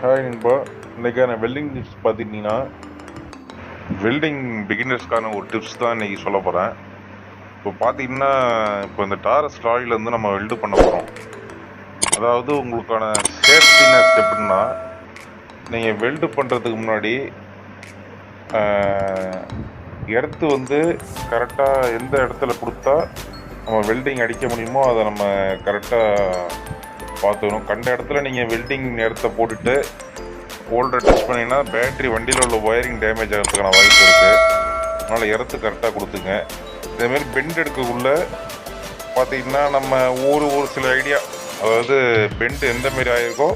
Hi நண்பா. இன்றைக்கான welding tips பார்த்துக்கிட்டிங்கன்னா வெல்டிங் பிகினர்ஸ்க்கான ஒரு டிப்ஸ் தான் இன்றைக்கி சொல்ல போகிறேன். இப்போ பார்த்திங்கன்னா இப்போ இந்த டாரஸ் லாரியில் வந்து நம்ம வெல்டு பண்ண போகிறோம். அதாவது உங்களுக்கான சேஃப்டினஸ் எப்படின்னா, நீங்கள் வெல்டு பண்ணுறதுக்கு முன்னாடி எர்த்து வந்து கரெக்டாக எந்த இடத்துல கொடுத்தா நம்ம வெல்டிங் அடிக்க முடியுமோ அதை நம்ம கரெக்டாக பார்த்துக்கணும். கண்ட இடத்துல நீங்கள் வெல்டிங் இடத்த போட்டுட்டு ஓல்டரை டச் பண்ணிங்கன்னா பேட்ரி வண்டியில் உள்ள ஒயரிங் டேமேஜ் ஆகிறதுக்கான வாய்ப்பு இருக்குது. அதனால் எர்த்து கரெக்டாக கொடுத்துங்க. இதேமாரி பெண்ட் எடுக்கக்குள்ளே பார்த்திங்கன்னா நம்ம ஒரு சில ஐடியா, அதாவது பெண்டு எந்தமாரி ஆகிருக்கோ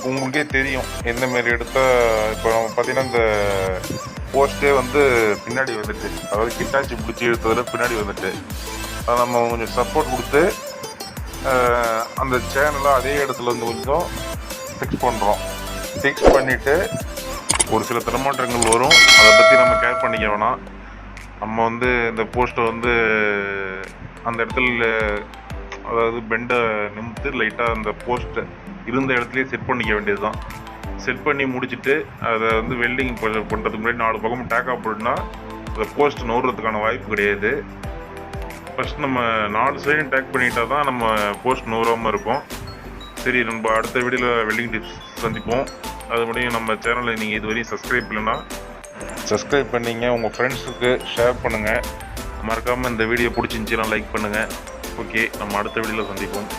உங்களுக்கே தெரியும் எந்தமாரி எடுத்தால். இப்போ நம்ம பார்த்திங்கன்னா இந்த போஸ்ட்டே வந்து பின்னாடி வந்துட்டு, அதாவது கிட்டாச்சி பிடிச்சி எடுத்ததில் பின்னாடி வந்துட்டு, அதை நம்ம கொஞ்சம் சப்போர்ட் கொடுத்து அந்த சேனலை அதே இடத்துல வந்து கொஞ்சம் ஃபிக்ஸ் பண்ணுறோம். ஃபிக்ஸ் பண்ணிவிட்டு ஒரு சில தரமாற்றங்கள் வரும், அதை பற்றி நம்ம கேர் பண்ணிக்க வேணாம். நம்ம வந்து இந்த போஸ்ட்டை வந்து அந்த இடத்துல, அதாவது பெண்டை நிமித்து லைட்டாக அந்த போஸ்ட்டை இருந்த இடத்துலையே செட் பண்ணிக்க வேண்டியது தான். செட் பண்ணி முடிச்சுட்டு அதை வந்து வெல்டிங் பண்ணுறதுக்கு முன்னாடி 4 பக்கமும் டேக்காக போட்டுனா அந்த போஸ்ட் நோடுறதுக்கான வாய்ப்பு கிடையாது. ஃபஸ்ட் நம்ம 4 சைடும் டேக் பண்ணிட்டா தான் நம்ம போஸ்ட் நோறாமல் இருக்கும். சரி, நம்ம அடுத்த வீடியோவில் வெல்டிங் டிப்ஸ் சந்திப்போம். அது முடியும். நம்ம சேனலை நீங்கள் இதுவரையும் சப்ஸ்கிரைப் இல்லைன்னா சப்ஸ்கிரைப் பண்ணிங்க, உங்கள் ஃப்ரெண்ட்ஸுக்கு ஷேர் பண்ணுங்கள். மறக்காமல் இந்த வீடியோ பிடிச்சிருந்துச்சின்னா லைக் பண்ணுங்கள். ஓகே, நம்ம அடுத்த வீடியோவில் சந்திப்போம்.